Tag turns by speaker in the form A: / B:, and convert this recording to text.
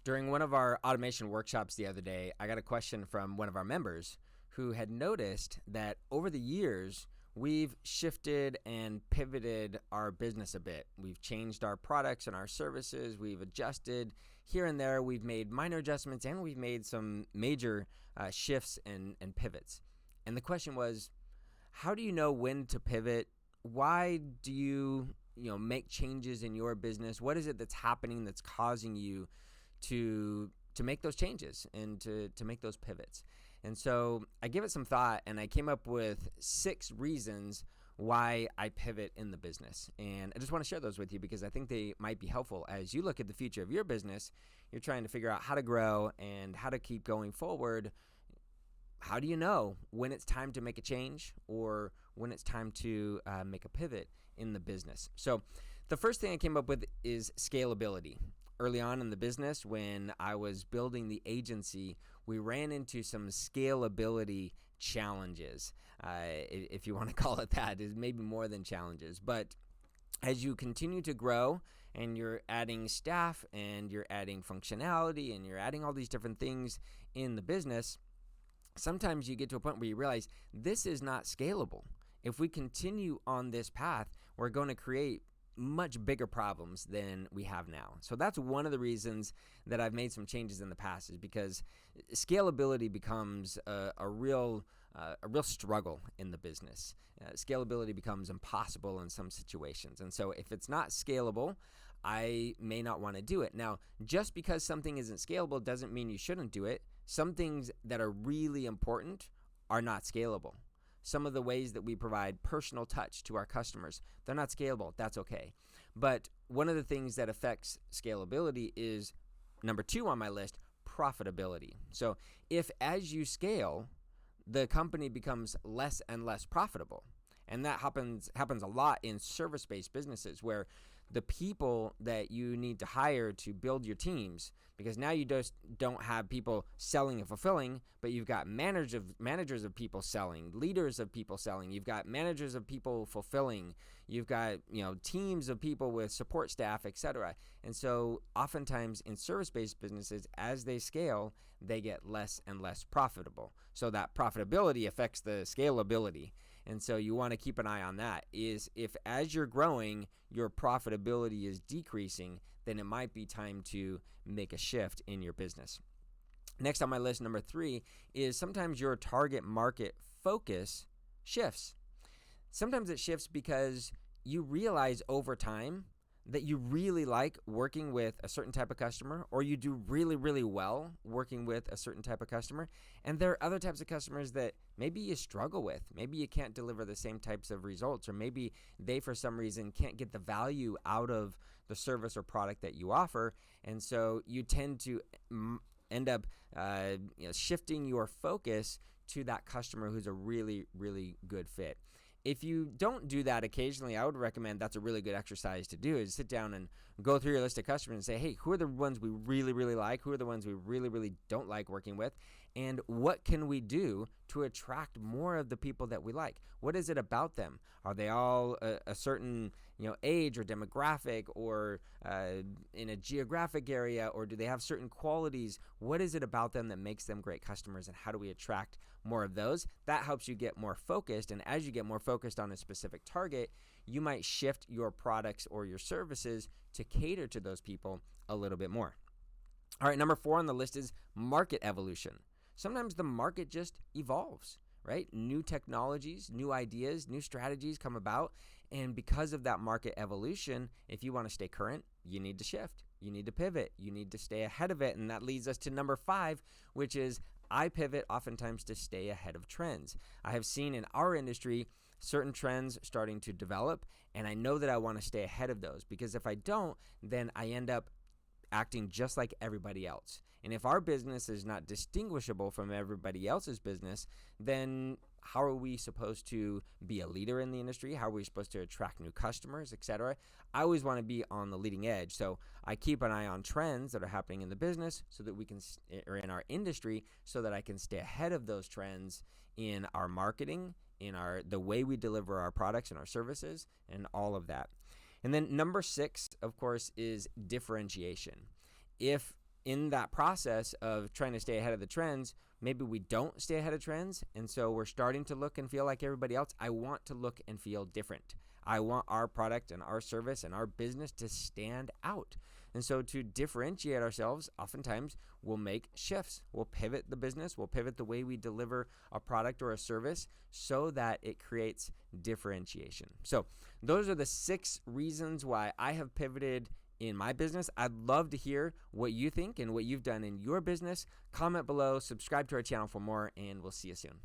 A: During one of our automation workshops the other day, I got a question from one of our members who had noticed that over the years, we've shifted and pivoted our business a bit. We've changed our products and our services. We've adjusted here and there. We've made minor adjustments and we've made some major shifts and pivots. And the question was, how do you know when to pivot? Why do you make changes in your business? What is it that's happening that's causing you to make those changes and to make those pivots? And so I gave it some thought and I came up with 6 reasons why I pivot in the business. And I just want to share those with you because I think they might be helpful as you look at the future of your business. You're trying to figure out how to grow and how to keep going forward. How do you know when it's time to make a change or when it's time to make a pivot in the business? So the first thing I came up with is scalability. Early on in the business, when I was building the agency, we ran into some scalability challenges, if you want to call it that. It's maybe more than challenges. But as you continue to grow and you're adding staff and you're adding functionality and you're adding all these different things in the business, sometimes you get to a point where you realize this is not scalable. If we continue on this path, we're going to create much bigger problems than we have now. So that's one of the reasons that I've made some changes in the past, is because scalability becomes a real struggle in the business. Scalability becomes impossible in some situations. And so if it's not scalable, I may not want to do it. Now, just because something isn't scalable doesn't mean you shouldn't do it. Some things that are really important are not scalable. Some of the ways that we provide personal touch to our customers, they're not scalable. That's okay. But one of the things that affects scalability is, number 2 on my list, profitability. So if as you scale, the company becomes less and less profitable, and that happens a lot in service-based businesses where the people that you need to hire to build your teams, because now you just don't have people selling and fulfilling, but you've got managers of people selling, leaders of people selling, you've got managers of people fulfilling, you've got teams of people with support staff, etc. And so oftentimes in service-based businesses, as they scale, they get less and less profitable. So that profitability affects the scalability. And so you want to keep an eye on that. Is if as you're growing, your profitability is decreasing, then it might be time to make a shift in your business. Next on my list, number 3, is sometimes your target market focus shifts. Sometimes it shifts because you realize over time that you really like working with a certain type of customer, or you do really, really well working with a certain type of customer. And there are other types of customers that maybe you struggle with. Maybe you can't deliver the same types of results, or maybe they, for some reason, can't get the value out of the service or product that you offer. And so you tend to end up shifting your focus to that customer who's a really, really good fit. If you don't do that occasionally, I would recommend that's a really good exercise to do, is sit down and go through your list of customers and say, hey, who are the ones we really, really like? Who are the ones we really, really don't like working with? And what can we do to attract more of the people that we like? What is it about them? Are they all a certain age or demographic, or in a geographic area, or do they have certain qualities? What is it about them that makes them great customers, and how do we attract more of those? That helps you get more focused, and as you get more focused on a specific target, you might shift your products or your services to cater to those people a little bit more. All right, number 4 on the list is market evolution. Sometimes the market just evolves, right? New technologies, new ideas, new strategies come about, and because of that market evolution, if you want to stay current, you need to shift. You need to pivot. You need to stay ahead of it, and that leads us to number 5, which is I pivot oftentimes to stay ahead of trends. I have seen in our industry certain trends starting to develop, and I know that I want to stay ahead of those, because if I don't, then I end up acting just like everybody else. And if our business is not distinguishable from everybody else's business, then how are we supposed to be a leader in the industry? How are we supposed to attract new customers, etc.? I always want to be on the leading edge. So I keep an eye on trends that are happening in the business so that we can, or in our industry, so that I can stay ahead of those trends in our marketing, in the way we deliver our products and our services, and all of that. And then number 6, of course, is differentiation. If in that process of trying to stay ahead of the trends, maybe we don't stay ahead of trends, and so we're starting to look and feel like everybody else. I want to look and feel different. I want our product and our service and our business to stand out. And so to differentiate ourselves, oftentimes we'll make shifts. We'll pivot the business. We'll pivot the way we deliver a product or a service so that it creates differentiation. So those are the 6 reasons why I have pivoted in my business. I'd love to hear what you think and what you've done in your business. Comment below, subscribe to our channel for more, and we'll see you soon.